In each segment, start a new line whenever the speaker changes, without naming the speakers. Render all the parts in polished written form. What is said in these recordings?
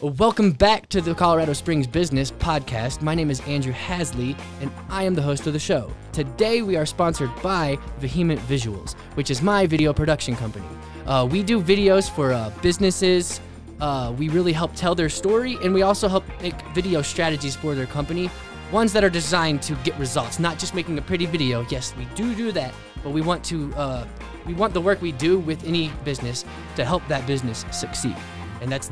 Welcome back to the Colorado Springs Business Podcast. My name is Andrew Hasley, and I am the host of the show. Today, we are sponsored by Vehement Visuals, which is my video production company. We do videos for businesses. We really help tell their story, and we also help make video strategies for their company, ones that are designed to get results, not just making a pretty video. Yes, we do that, but we want the work we do with any business to help that business succeed. And that's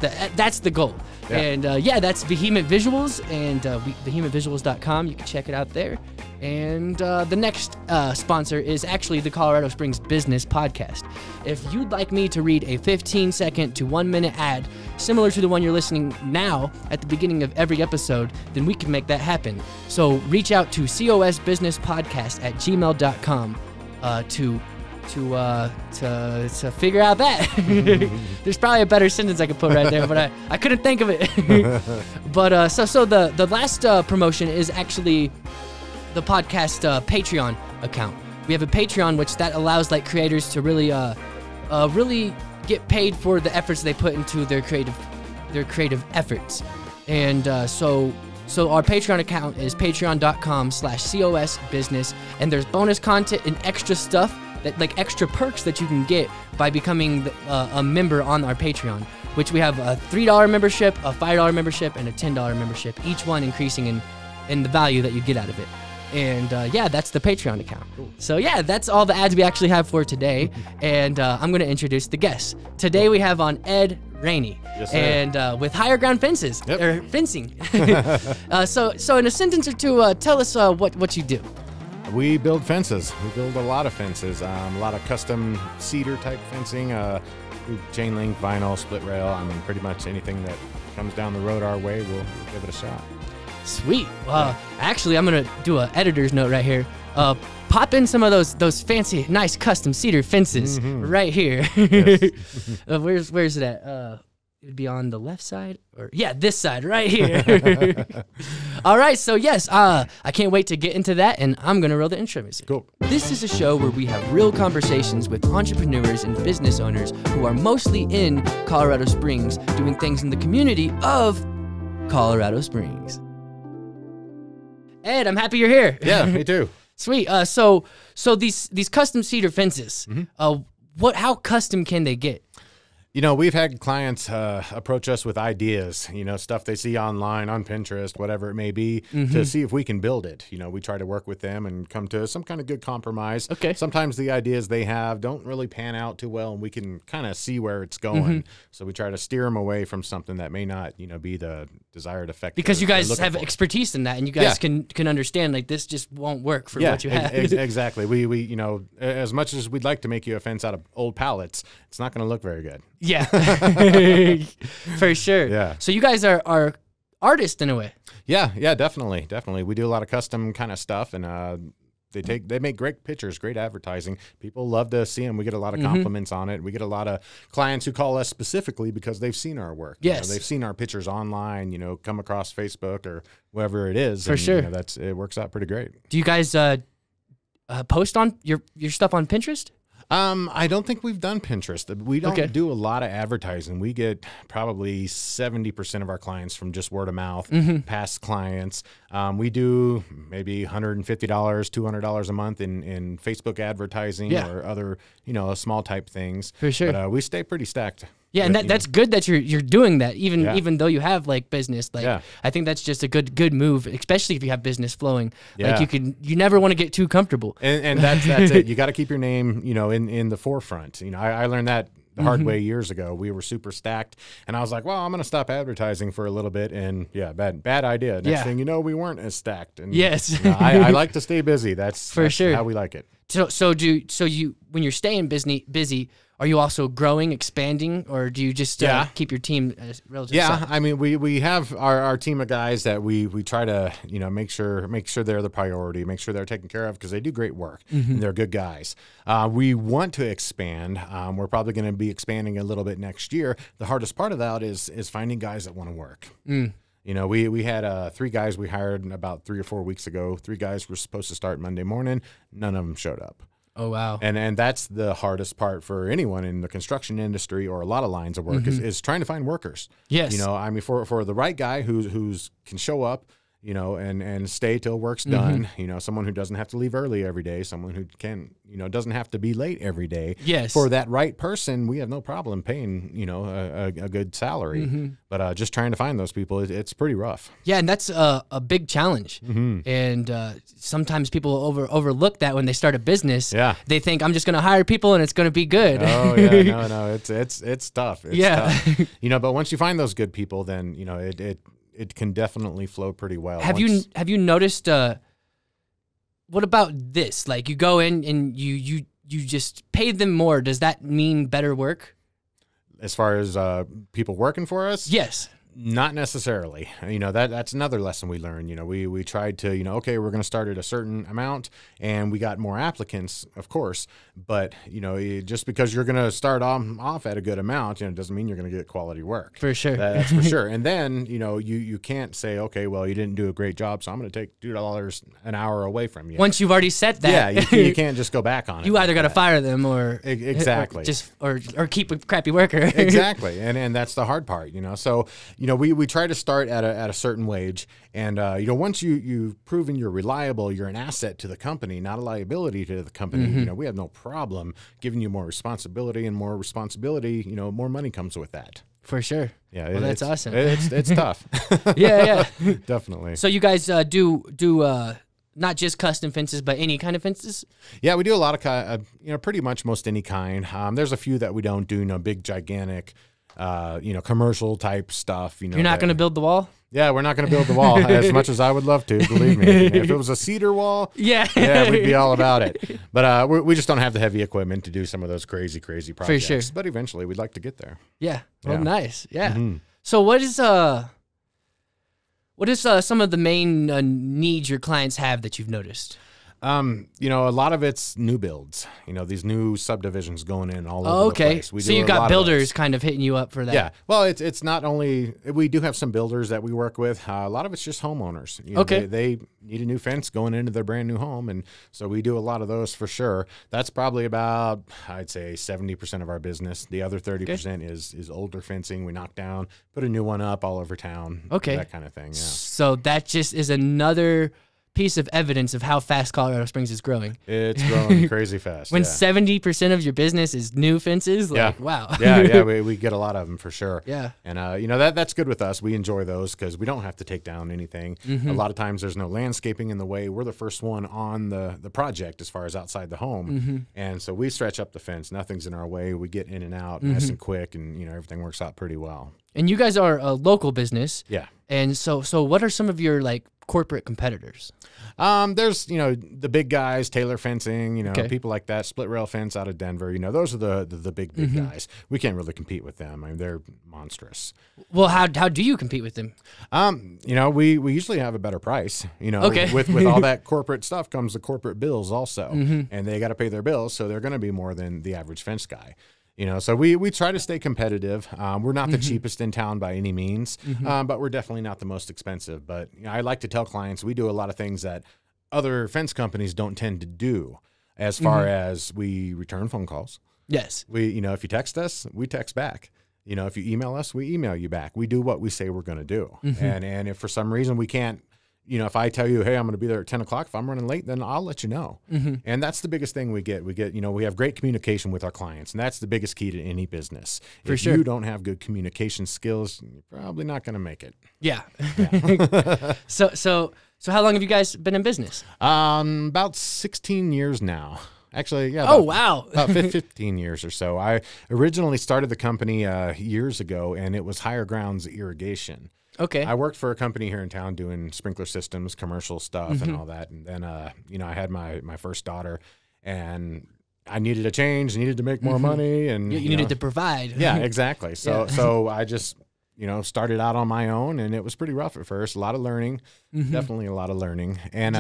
the goal. Yeah. And that's Vehement Visuals, and vehementvisuals.com. You can check it out there. And the next sponsor is actually the Colorado Springs Business Podcast. If you'd like me to read a 15-second to 1-minute ad similar to the one you're listening now at the beginning of every episode, then we can make that happen. So reach out to COS Business Podcast at gmail.com to figure out that. There's probably a better sentence I could put right there, but I couldn't think of it. But so the last promotion is actually the podcast Patreon account. We have a Patreon which that allows like creators to really get paid for the efforts they put into their creative efforts. And so our Patreon account is patreon.com/COSbusiness, and there's bonus content and extra stuff, like extra perks that you can get by becoming a member on our Patreon, which we have a $3 membership, a $5 membership, and a $10 membership, each one increasing in the value that you get out of it. And that's the Patreon account. Cool. So that's all the ads we actually have for today. And I'm going to introduce the guests. Today we have on Ed Wrany, yes, and with Higher Ground Fences, or fencing. So in a sentence or two, tell us what you do.
We build fences. We build a lot of fences, a lot of custom cedar type fencing, chain link, vinyl, split rail. I mean, pretty much anything that comes down the road our way, we'll give it a shot.
Sweet. Actually, I'm gonna do an editor's note right here. Pop in some of those fancy, nice custom cedar fences right here. Yes. Where's it at? It would be on the left side, or this side right here. All right, so yes, I can't wait to get into that, and I'm gonna roll the intro music.
Cool.
This is a show where we have real conversations with entrepreneurs and business owners who are mostly in Colorado Springs, doing things in the community of Colorado Springs. Ed, I'm happy you're here.
Yeah, me too.
Sweet. So these custom cedar fences, how custom can they get?
You know, we've had clients approach us with ideas, stuff they see online, on Pinterest, whatever it may be, to see if we can build it. We try to work with them and come to some kind of good compromise.
Okay.
Sometimes the ideas they have don't really pan out too well, and we can kind of see where it's going. So we try to steer them away from something that may not, be the desired effect.
Because you guys have expertise in that, and you guys can understand, like, this just won't work for what you have.
Exactly. We as much as we'd like to make you a fence out of old pallets, it's not going to look very good.
Yeah, for sure.
Yeah.
So you guys are artists in a way.
Yeah, definitely. We do a lot of custom kind of stuff, and they make great pictures, great advertising. People love to see them. We get a lot of compliments on it. We get a lot of clients who call us specifically because they've seen our work.
Yes,
they've seen our pictures online. Come across Facebook or wherever it is.
For sure,
it works out pretty great.
Do you guys post on your stuff on Pinterest?
I don't think we've done Pinterest. We don't do a lot of advertising. We get probably 70% of our clients from just word of mouth, past clients. We do maybe $150, $200 a month in Facebook advertising or other, small type things.
For sure.
But we stay pretty stacked.
Yeah, and that's good that you're doing that, even though you have like business. Like I think that's just a good move, especially if you have business flowing.
Yeah.
Like you never want to get too comfortable.
And that's it. You got to keep your name, in the forefront. I learned that the hard way years ago. We were super stacked, and I was like, well, I'm going to stop advertising for a little bit. And bad idea. Next thing you know, we weren't as stacked. And
yes,
I like to stay busy. That's
sure
how we like it.
So you when you're staying busy, are you also growing, expanding, or do you just keep your team relatively size?
I mean, we have our team of guys that we try to make sure they're the priority, make sure they're taken care of, because they do great work and they're good guys. We want to expand. We're probably going to be expanding a little bit next year. The hardest part of that is finding guys that want to work. We had 3 guys we hired about 3 or 4 weeks ago. 3 guys were supposed to start Monday morning. None of them showed up.
Oh, wow.
And that's the hardest part for anyone in the construction industry or a lot of lines of work is trying to find workers.
Yes.
You know, I mean, for the right guy who's can show up, you know, and stay till work's done, you know, someone who doesn't have to leave early every day, someone who can, you know, doesn't have to be late every day.
Yes.
For that right person, we have no problem paying, you know, a good salary. But just trying to find those people, it's pretty rough.
Yeah, and that's a big challenge. And sometimes people overlook that when they start a business.
Yeah.
They think, I'm just going to hire people and it's going to be good.
Oh, yeah. No, it's tough. It's tough. You know, but once you find those good people, then, you know, it can definitely flow pretty well.
Have you noticed, what about this? Like you go in and you just pay them more. Does that mean better work?
As far as people working for us?
Yes.
Not necessarily. You know, that's another lesson we learned. You know, we tried to, you know, okay, we're going to start at a certain amount, and we got more applicants, of course. But, you know, just because you're going to start off at a good amount, you know, doesn't mean you're going to get quality work.
For sure.
That's for sure. And then, you know, you can't say, okay, well, you didn't do a great job, so I'm going to take $2 an hour away from you.
Once you've already set that.
Yeah, you can't just go back on it.
You either got to fire them or
exactly,
or keep a crappy worker.
Exactly, and that's the hard part, you know. So, you know, we try to start at a certain wage, and you know, once you've proven you're reliable, you're an asset to the company, not a liability to the company. You know, we have no problem giving you more responsibility, and more responsibility, you know, more money comes with that.
For sure.
Yeah,
well, that's awesome.
It's tough.
Yeah,
Definitely.
So you guys do not just custom fences, but any kind of fences?
Yeah, we do a lot of you know, pretty much most any kind. There's a few that we don't do, you know, big, gigantic, you know, commercial type stuff. You know,
you're not going to build the wall?
Yeah, we're not going to build the wall as much as I would love to, believe me. If it was a cedar wall, yeah, we'd be all about it. But we just don't have the heavy equipment to do some of those crazy projects.
For sure.
But eventually, we'd like to get there.
Yeah. Well, nice. Yeah. So what is some of the main needs your clients have that you've noticed?
You know, a lot of it's new builds. You know, these new subdivisions going in all over the place.
So you got builders kind of hitting you up for that.
Yeah. Well, it's not only, we do have some builders that we work with. A lot of it's just homeowners. You know, they need a new fence going into their brand new home, and so we do a lot of those for sure. That's probably about, I'd say, 70% of our business. The other 30% is older fencing. We knock down, put a new one up all over town. That kind of thing. Yeah.
So that just is another piece of evidence of how fast Colorado Springs is growing.
It's growing crazy fast.
When 70% of your business is new fences, like, wow.
Yeah, we get a lot of them for sure.
Yeah.
And, you know, that's good with us. We enjoy those because we don't have to take down anything. A lot of times there's no landscaping in the way. We're the first one on the project as far as outside the home. And so we stretch up the fence. Nothing's in our way. We get in and out nice and quick, and, you know, everything works out pretty well.
And you guys are a local business.
Yeah.
And so what are some of your, like, corporate competitors?
There's, you know, the big guys, Taylor Fencing, you know, people like that, Split Rail Fence out of Denver. You know, those are the big guys. We can't really compete with them. I mean, they're monstrous. Well,
how do you compete with them?
You know, we usually have a better price. You know, with all that corporate stuff comes the corporate bills also, and they got to pay their bills, so they're going to be more than the average fence guy. You know, so we try to stay competitive. We're not the cheapest in town by any means, but we're definitely not the most expensive. But you know, I like to tell clients we do a lot of things that other fence companies don't tend to do, as far as we return phone calls.
Yes.
You know, if you text us, we text back. You know, if you email us, we email you back. We do what we say we're going to do. And if for some reason we can't, you know, if I tell you, hey, I'm going to be there at 10 o'clock, if I'm running late, then I'll let you know. And that's the biggest thing we get. You know, we have great communication with our clients, and that's the biggest key to any business. If you don't have good communication skills, you're probably not going to make it.
Yeah. So how long have you guys been in business?
About 16 years now. Actually, yeah. About 15 years or so. I originally started the company years ago, and it was Higher Grounds Irrigation.
Okay.
I worked for a company here in town doing sprinkler systems, commercial stuff, and all that. And then, you know, I had my first daughter, and I needed a change, needed to make more money, and
you needed to provide.
Yeah, exactly. So I just, you know, started out on my own, and it was pretty rough at first. A lot of learning, definitely a lot of learning. And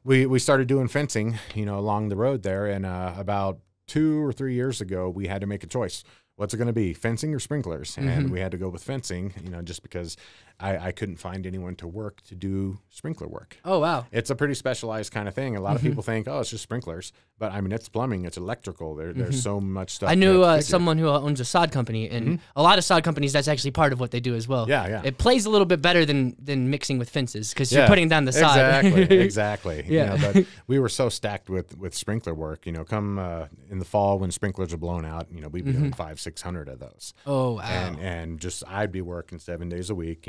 we started doing fencing, you know, along the road there. And about 2 or 3 years ago, we had to make a choice. what's it going to be, fencing or sprinklers? And we had to go with fencing, just because I couldn't find anyone to do sprinkler work.
Oh, wow.
It's a pretty specialized kind of thing. A lot of people think, oh, it's just sprinklers. But, I mean, it's plumbing, it's electrical. There's so much stuff.
I knew someone who owns a sod company, and a lot of sod companies, that's actually part of what they do as well.
Yeah, yeah.
It plays a little bit better than mixing with fences, because you're putting down the sod.
Exactly.
Yeah.
But we were so stacked with sprinkler work. Come in the fall when sprinklers are blown out, we'd be doing 500-600 of those.
Oh, wow.
And just I'd be working 7 days a week,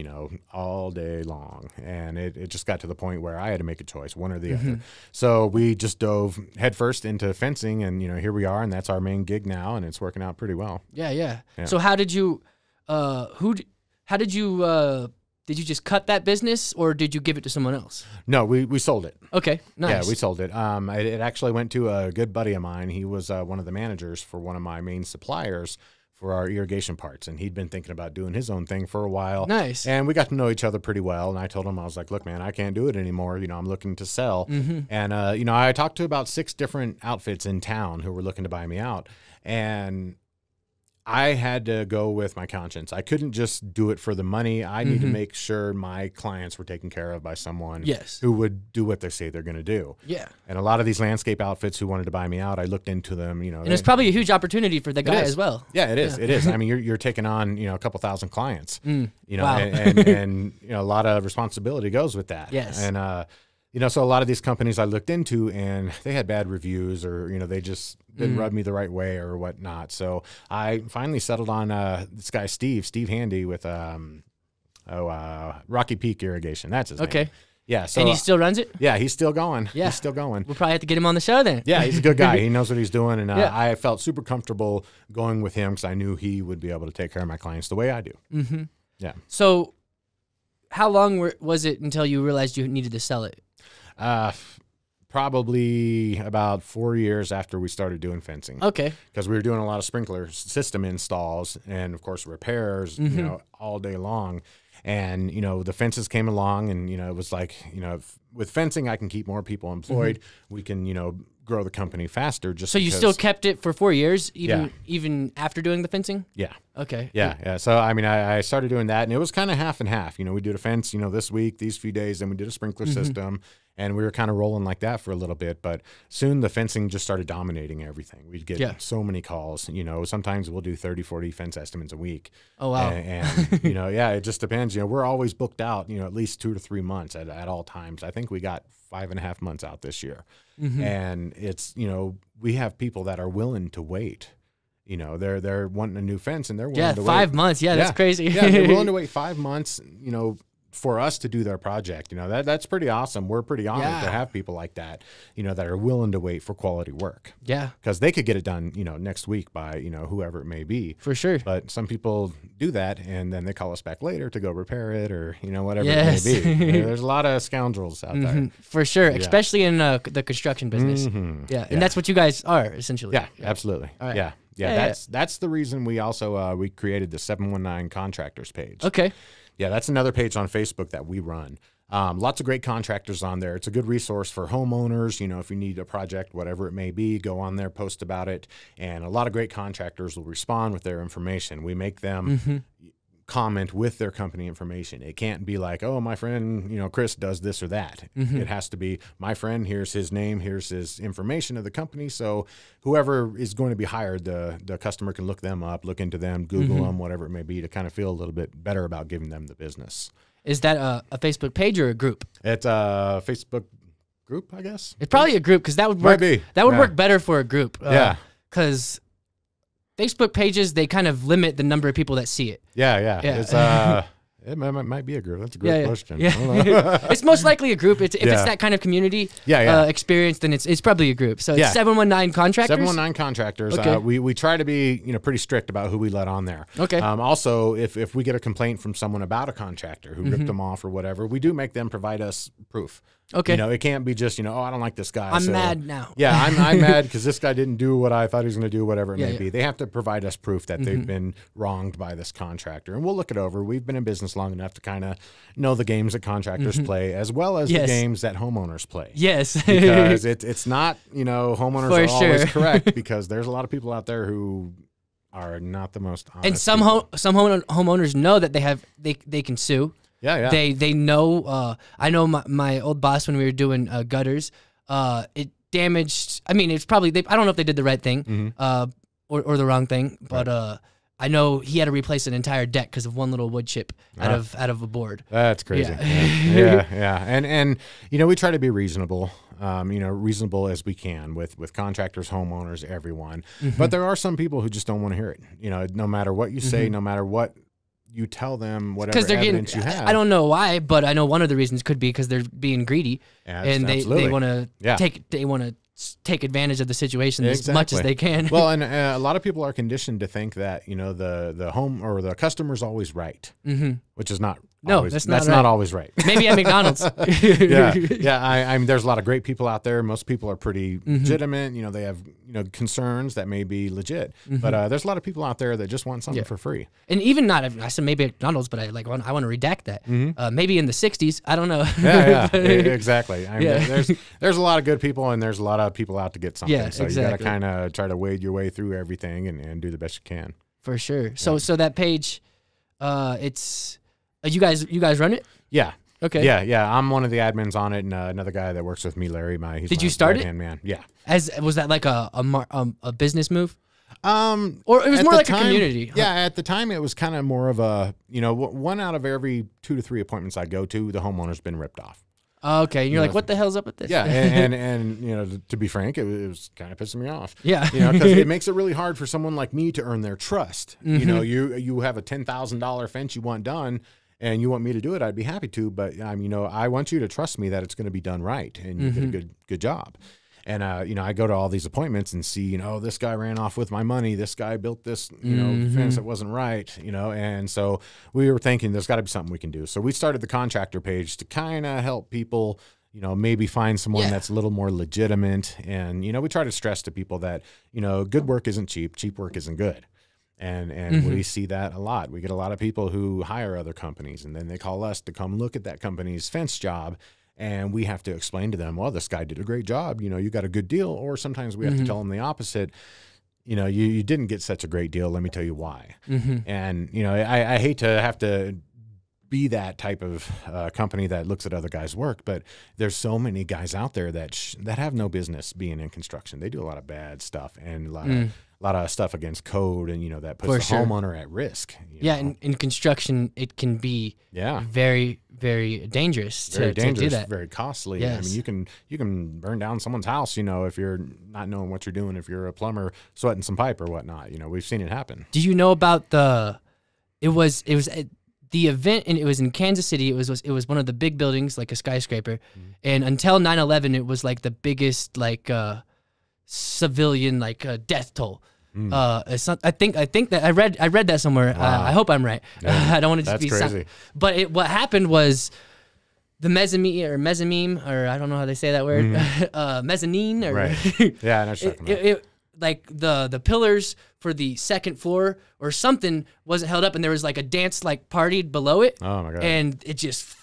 all day long. And it just got to the point where I had to make a choice, one or the other. So we just dove headfirst into fencing, and here we are, and that's our main gig now, and it's working out pretty well.
Yeah. So how did you did you just cut that business, or did you give it to someone else?
No, we sold it.
Okay, nice.
Yeah, we sold it. It actually went to a good buddy of mine. He was one of the managers for one of my main suppliers for our irrigation parts, and he'd been thinking about doing his own thing for a while.
Nice.
And we got to know each other pretty well, and I told him, I was like, look, man, I can't do it anymore. I'm looking to sell. And, I talked to about 6 different outfits in town who were looking to buy me out, and I had to go with my conscience. I couldn't just do it for the money. I need to make sure my clients were taken care of by someone who would do what they say they're going to do.
Yeah.
And a lot of these landscape outfits who wanted to buy me out, I looked into them,
And it's probably a huge opportunity for the guy as well.
Yeah, it is. It is. I mean, you're taking on, a couple thousand clients,
Wow.
and a lot of responsibility goes with that.
Yes.
And, so a lot of these companies I looked into, and they had bad reviews, or, they just didn't rub me the right way or whatnot. So I finally settled on this guy, Steve Handy with Rocky Peak Irrigation. That's his name.
Okay.
Yeah. So,
and he still runs it?
Yeah, he's still going.
Yeah.
He's still going.
We'll probably have to get him on the show then.
Yeah, he's a good guy. He knows what he's doing. And I felt super comfortable going with him because I knew he would be able to take care of my clients the way I do. Yeah.
So how long was it until you realized you needed to sell it?
Probably about 4 years after we started doing fencing.
Okay.
Because we were doing a lot of sprinkler system installs and, of course, repairs, all day long. And, the fences came along, and, it was like, with fencing, I can keep more people employed. We can, grow the company faster. Just
so you still kept it for 4 years, even after doing the fencing?
Yeah.
Okay.
Yeah. So, I mean, I started doing that, and it was kind of half and half. We did a fence, this week, these few days, then we did a sprinkler system, and we were kind of rolling like that for a little bit. But soon the fencing just started dominating everything. We'd get so many calls. Sometimes we'll do 30, 40 fence estimates a week. Oh, wow. And it just depends. We're always booked out, at least 2 to 3 months at all times. I think we got 5.5 months out this year. And it's, we have people that are willing to wait. They're wanting a new fence, and they're willing to wait. 5
months. Yeah, that's crazy.
Yeah, they're willing to wait 5 months, for us to do their project. That's pretty awesome. We're pretty honored to have people like that, that are willing to wait for quality work.
Yeah.
Because they could get it done, next week by, whoever it may be.
For sure.
But some people do that, and then they call us back later to go repair it, or, whatever it may be. There's a lot of scoundrels out there.
For sure. Especially in the construction business. Yeah. And that's what you guys are, essentially.
Yeah, absolutely.
All right.
Yeah. That's the reason we also, we created the 719 contractors page.
Okay.
Yeah, that's another page on Facebook that we run. Lots of great contractors on there. It's a good resource for homeowners. If you need a project, whatever it may be, go on there, post about it. And a lot of great contractors will respond with their information. We make them comment with their company information. It can't be like, oh, my friend, Chris does this or that. It has to be, my friend, here's his name, here's his information of the company. So whoever is going to be hired, the customer can look them up, look into them, Google them, whatever it may be, to kind of feel a little bit better about giving them the business.
Is that a Facebook page or a group?
It's a Facebook group, I guess.
It's probably a group, because that would work. That would work better for a group. Because Facebook pages, they kind of limit the number of people that see it.
Yeah. It's it might be a group. That's a great question.
Yeah. It's most likely a group. If it's that kind of community experience, then it's probably a group. So it's 719 contractors.
719 contractors.
Okay.
We try to be pretty strict about who we let on there.
Okay.
Also, if we get a complaint from someone about a contractor who ripped them off or whatever, we do make them provide us proof.
Okay.
It can't be just, oh, I don't like this guy.
I'm mad now.
Yeah, I'm mad because this guy didn't do what I thought he was going to do, whatever it may be. They have to provide us proof that they've been wronged by this contractor, and we'll look it over. We've been in business long enough to kind of know the games that contractors play, as well as the games that homeowners play.
Yes.
Because it's not, homeowners are always correct, because there's a lot of people out there who are not the most honest.
And some homeowners know that they can sue.
Yeah.
They know. I know my old boss, when we were doing gutters, it damaged. I mean, it's probably I don't know if they did the right thing or the wrong thing, but I know he had to replace an entire deck because of one little wood chip out of a board.
That's crazy.
Yeah.
Yeah. And you know, we try to be reasonable. You know, reasonable as we can with contractors, homeowners, everyone. But there are some people who just don't want to hear it. You know, no matter what you say, no matter what you tell them, whatever evidence you have.
I don't know why, but I know one of the reasons could be because they're being greedy, and they want to take advantage of the situation as much as they can.
Well, and a lot of people are conditioned to think that, you know, the home or the customer's always right, which is not. That's not always right.
Maybe at McDonald's.
Yeah. I mean, there's a lot of great people out there. Most people are pretty legitimate. You know, they have concerns that may be legit. But there's a lot of people out there that just want something for free.
And even not, I said maybe at McDonald's, but I want to redact that. Maybe in the '60s, I don't know.
Yeah, exactly. I mean, there's a lot of good people, and there's a lot of people out to get something.
Yeah,
so you got to kind of try to wade your way through everything and do the best you can.
For sure. So that page, it's. You guys run it?
Yeah.
Okay.
Yeah. I'm one of the admins on it, and another guy that works with me, Larry. Did
you start
right-hand man. Yeah.
Was that like a business move? Or it was more like a community?
Yeah. At the time, it was kind of more of a, you know, 1 out of every 2 to 3 appointments I go to, the homeowner's been ripped off.
Okay, you're like, what the hell's up with this?
Yeah, and you know, to be frank, it was kind of pissing me off.
Yeah,
you know, because it makes it really hard for someone like me to earn their trust. You know, you have a $10,000 fence you want done, and you want me to do it, I'd be happy to. But you know, I want you to trust me that it's going to be done right, and you get a good job. And you know, I go to all these appointments and see, you know, this guy ran off with my money. This guy built this, you know, fence that wasn't right, you know. And so we were thinking there's got to be something we can do. So we started the contractor page to kind of help people, you know, maybe find someone that's a little more legitimate. And, you know, we try to stress to people that, you know, good work isn't cheap. Cheap work isn't good. And we see that a lot. We get a lot of people who hire other companies, and then they call us to come look at that company's fence job. And we have to explain to them, well, this guy did a great job. You know, you got a good deal. Or sometimes we have to tell them the opposite. You know, you didn't get such a great deal. Let me tell you why. And, you know, I hate to have to be that type of company that looks at other guys' work, but there's so many guys out there that have no business being in construction. They do a lot of bad stuff and a lot of stuff against code, and, you know, that puts the homeowner at risk.
Yeah, in construction, it can be very, very dangerous to do that.
Very costly.
Yes.
I mean, you can burn down someone's house, you know, if you're not knowing what you're doing, if you're a plumber sweating some pipe or whatnot. You know, we've seen it happen.
Do you know about the event, and it was in Kansas City. It was one of the big buildings, like a skyscraper, and until 9/11, it was like the biggest civilian death toll. It's not, I think that I read that somewhere.
Wow.
I hope I'm right.
Yeah,
I don't want it to
that's
be
crazy.
But what happened was the mezzanine, or I don't know how they say that word, mezzanine, or
right. Yeah, I know what you're talking about.
Like the pillars for the second floor or something wasn't held up, and there was like a dance party below it.
Oh my god!
And it just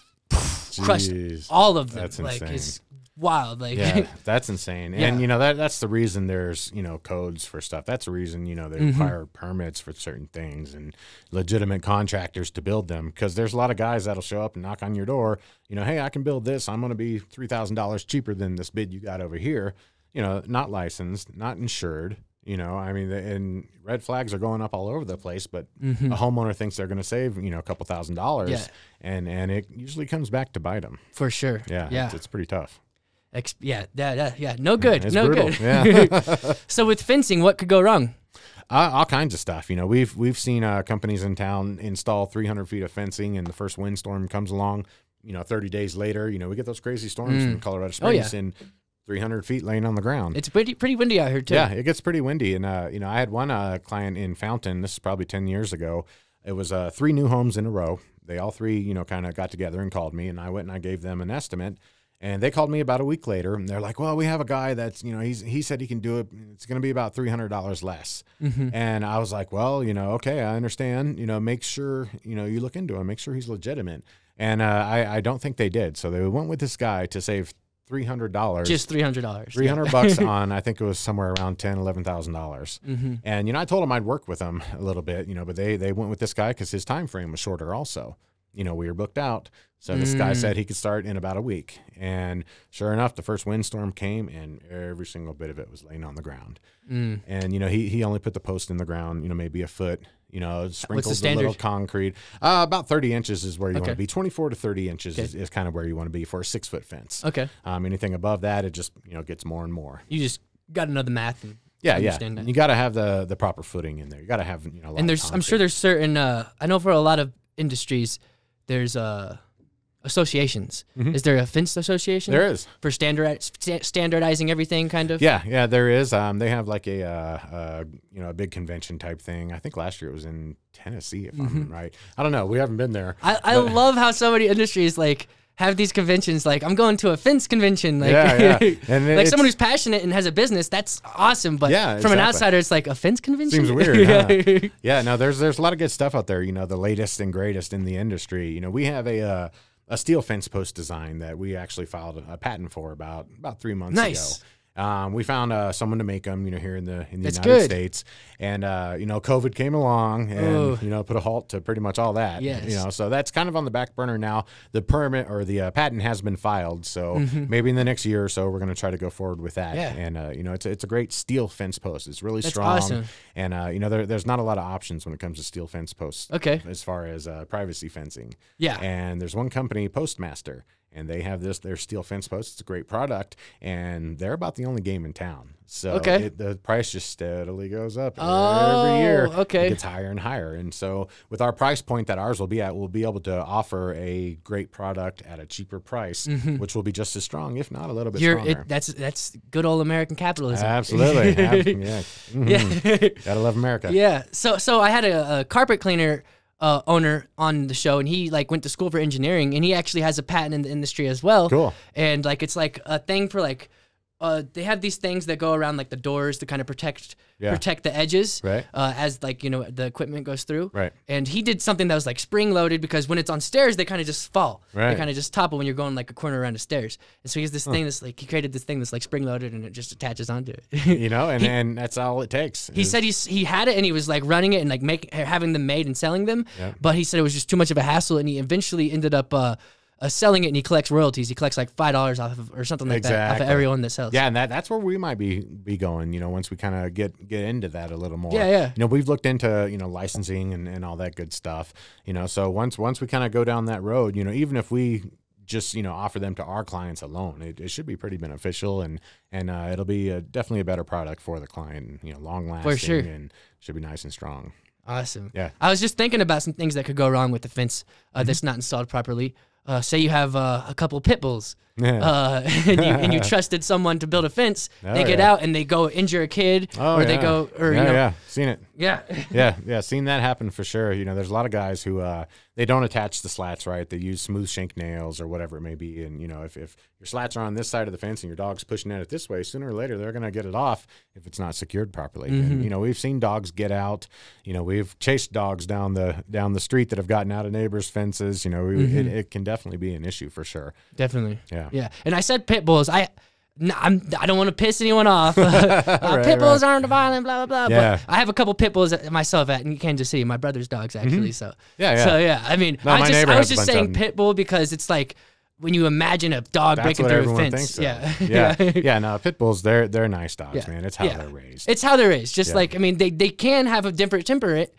crushed all of them.
That's insane.
It's wild.
Yeah, that's insane. And you know, that's the reason there's, you know, codes for stuff. That's the reason, you know, they require permits for certain things and legitimate contractors to build them, because there's a lot of guys that'll show up and knock on your door. You know, hey, I can build this. I'm going to be $3,000 cheaper than this bid you got over here. You know, not licensed, not insured. You know, I mean, and red flags are going up all over the place, but a homeowner thinks they're going to save, you know, a couple $1,000s, and it usually comes back to bite them.
For sure.
Yeah. It's pretty tough.
No good.
It's
no
brutal.
good.
Yeah.
So with fencing, what could go wrong?
All kinds of stuff. You know, we've seen companies in town install 300 feet of fencing, and the first windstorm comes along. You know, 30 days later, you know, we get those crazy storms in Colorado Springs, and 300 feet laying on the ground.
It's pretty windy out here too.
Yeah, it gets pretty windy. And you know, I had one client in Fountain. This is probably 10 years ago. It was 3 new homes in a row. They all 3, you know, kind of got together and called me, and I went and I gave them an estimate. And they called me about a week later, and they're like, well, we have a guy that's, you know, he said he can do it. It's going to be about $300 less. And I was like, well, you know, okay, I understand. You know, make sure, you know, you look into him, make sure he's legitimate. And I don't think they did. So they went with this guy to save $300.
Just $300.
300 bucks on, I think it was somewhere around $11,000. And, I told them I'd work with them a little bit, but they went with this guy because his time frame was shorter also. We were booked out. So this guy said he could start in about a week. And sure enough, the first windstorm came and every single bit of it was laying on the ground. And, he only put the post in the ground, maybe a foot, sprinkled a little concrete. About 30 inches is where you want to be. 24 to 30 inches is kind of where you want to be for a 6-foot fence. Okay. Anything above that, it just, gets more and more.
You just got to know the math and
understand that. You got to have the proper footing in there. You got to have, a lot
and
of
I'm sure there's certain, I know for a lot of industries, there's associations. Is there a fence association?
There is.
For standardizing everything, kind of?
Yeah, there is. They have like a big convention type thing. I think last year it was in Tennessee, if I'm right. I don't know. We haven't been there.
I love how so many industries have these conventions. Like, I'm going to a fence convention. Like, and like someone who's passionate and has a business, that's awesome. But from an outsider, it's like, a fence convention?
Seems weird. Yeah, no, there's a lot of good stuff out there. The latest and greatest in the industry. We have a steel fence post design that we actually filed a patent for about 3 months ago. We found someone to make them, here in the United States, and COVID came along and put a halt to pretty much all that. So that's kind of on the back burner now. The permit or the patent has been filed, so maybe in the next year or so we're going to try to go forward with that. And it's a great steel fence post. It's really strong, awesome. And there's not a lot of options when it comes to steel fence posts. As far as privacy fencing. And there's one company, Postmaster. And they have their steel fence post. It's a great product, and they're about the only game in town. So the price just steadily goes up every year. It gets higher and higher. And so with our price point that ours will be at, we'll be able to offer a great product at a cheaper price, which will be just as strong, if not a little bit stronger.
That's good old American capitalism.
Absolutely. Gotta love America.
Yeah. So I had a carpet cleaner owner on the show, and he went to school for engineering, and he actually has a patent in the industry as well. Cool. And it's like a thing for they have these things that go around the doors to kind of protect the edges, right? As the equipment goes through, right? And he did something that was spring loaded, because when it's on stairs, they kind of just fall, right? They kind of just topple when you're going a corner around the stairs. And so he has this thing that's he created this thing that's spring loaded, and it just attaches onto it.
And that's all it takes.
He said he had it, and he was running it and having them made and selling them, but he said it was just too much of a hassle, and he eventually ended up selling it, and he collects royalties. He collects $5 off of, or something like that, off of everyone that sells.
Yeah, and that's where we might be going, once we kind of get into that a little more.
Yeah.
We've looked into, licensing and all that good stuff, so once we kind of go down that road, even if we just, offer them to our clients alone, it should be pretty beneficial, and it'll be definitely a better product for the client, long lasting, for sure. And should be nice and strong.
Awesome. Yeah. I was just thinking about some things that could go wrong with the fence that's not installed properly. Say you have a couple pit bulls, and you trusted someone to build a fence. They get out and they go injure a kid, they go,
seen it. Yeah, seen that happen for sure. There's a lot of guys who they don't attach the slats right. They use smooth shank nails or whatever it may be, and if your slats are on this side of the fence and your dog's pushing at it this way, sooner or later they're gonna get it off if it's not secured properly. And we've seen dogs get out. We've chased dogs down the street that have gotten out of neighbors' fences. It can definitely be an issue for sure.
Definitely. Yeah. And I said pit bulls. I don't want to piss anyone off. Pit bulls aren't violent, blah, blah, blah. But I have a couple pit bulls myself in Kansas City. My brother's dogs, actually. So, I mean, I was just saying pit bull because it's when you imagine a dog breaking through a fence.
So. Yeah. No, pit bulls, they're nice dogs, man. It's how they're raised.
It's how they're raised. Just I mean, they can have a different temperament.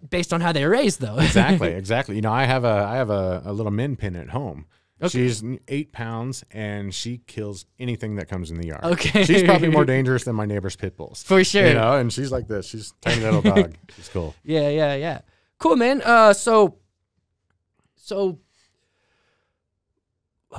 Based on how they're raised, though.
Exactly. I have a little min pin at home. She's 8 pounds, and she kills anything that comes in the yard. She's probably more dangerous than my neighbor's pit bulls.
For sure.
And she's like this. She's a tiny little dog. She's cool.
Yeah. Cool, man. So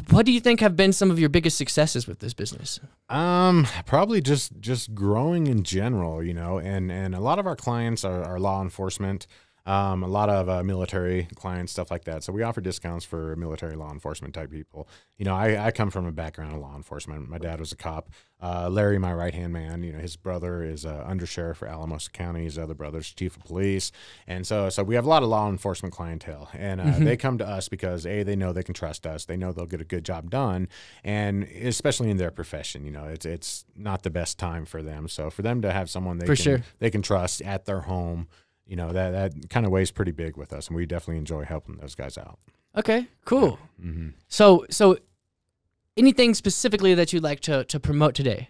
what do you think have been some of your biggest successes with this business?
Probably just growing in general, and a lot of our clients are law enforcement. a lot of military clients, stuff like that. So we offer discounts for military law enforcement type people. You know, I come from a background of law enforcement. My dad was a cop. Larry, my right-hand man, you know, his brother is undersheriff for Alamosa County. His other brother's chief of police. And so we have a lot of law enforcement clientele. And they come to us because, A, they know they can trust us. They know they'll get a good job done. And especially in their profession, you know, it's not the best time for them. So for them to have someone they can trust at their home, you know, that kind of weighs pretty big with us. And we definitely enjoy helping those guys out.
Okay, cool.
Yeah. Mm-hmm.
So anything specifically that you'd like to promote today?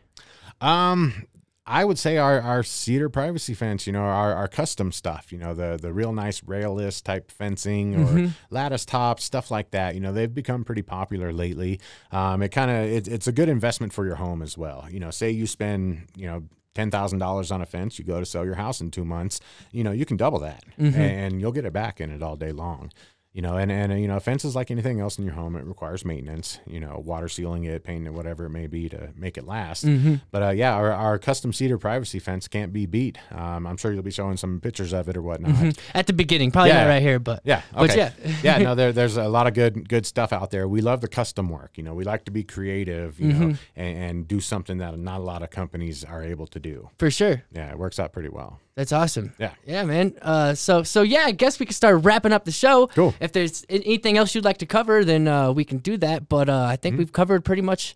I would say our cedar privacy fence, you know, our custom stuff, you know, the real nice rail-less type fencing or lattice tops, stuff like that. You know, they've become pretty popular lately. It's a good investment for your home as well. You know, say you spend, you know, $10,000 on a fence, you go to sell your house in 2 months, you know, you can double that and you'll get it back in it all day long. You know, and you know, a fence is like anything else in your home. It requires maintenance, you know, water sealing it, painting it, whatever it may be to make it last. But yeah, our custom cedar privacy fence can't be beat. I'm sure you'll be showing some pictures of it or whatnot.
At the beginning, probably not right here, but
yeah, okay.
But
yeah, no, there's a lot of good stuff out there. We love the custom work. You know, we like to be creative, you know, and do something that not a lot of companies are able to do.
For sure.
Yeah, it works out pretty well.
That's awesome.
Yeah.
Yeah, man. So yeah, I guess we can start wrapping up the show.
Cool.
If there's anything else you'd like to cover, then we can do that. But I think we've covered pretty much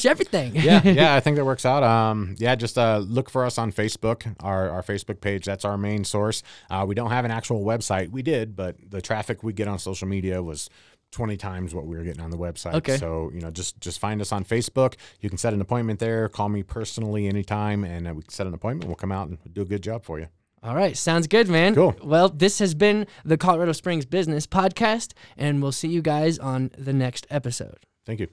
everything.
yeah, I think that works out. Just look for us on Facebook, our Facebook page. That's our main source. We don't have an actual website. We did, but the traffic we get on social media was 20 times what we were getting on the website.
Okay.
So, you know, just find us on Facebook. You can set an appointment there. Call me personally anytime, and we can set an appointment. We'll come out and do a good job for you.
All right. Sounds good, man.
Cool.
Well, this has been the Colorado Springs Business Podcast, and we'll see you guys on the next episode.
Thank you.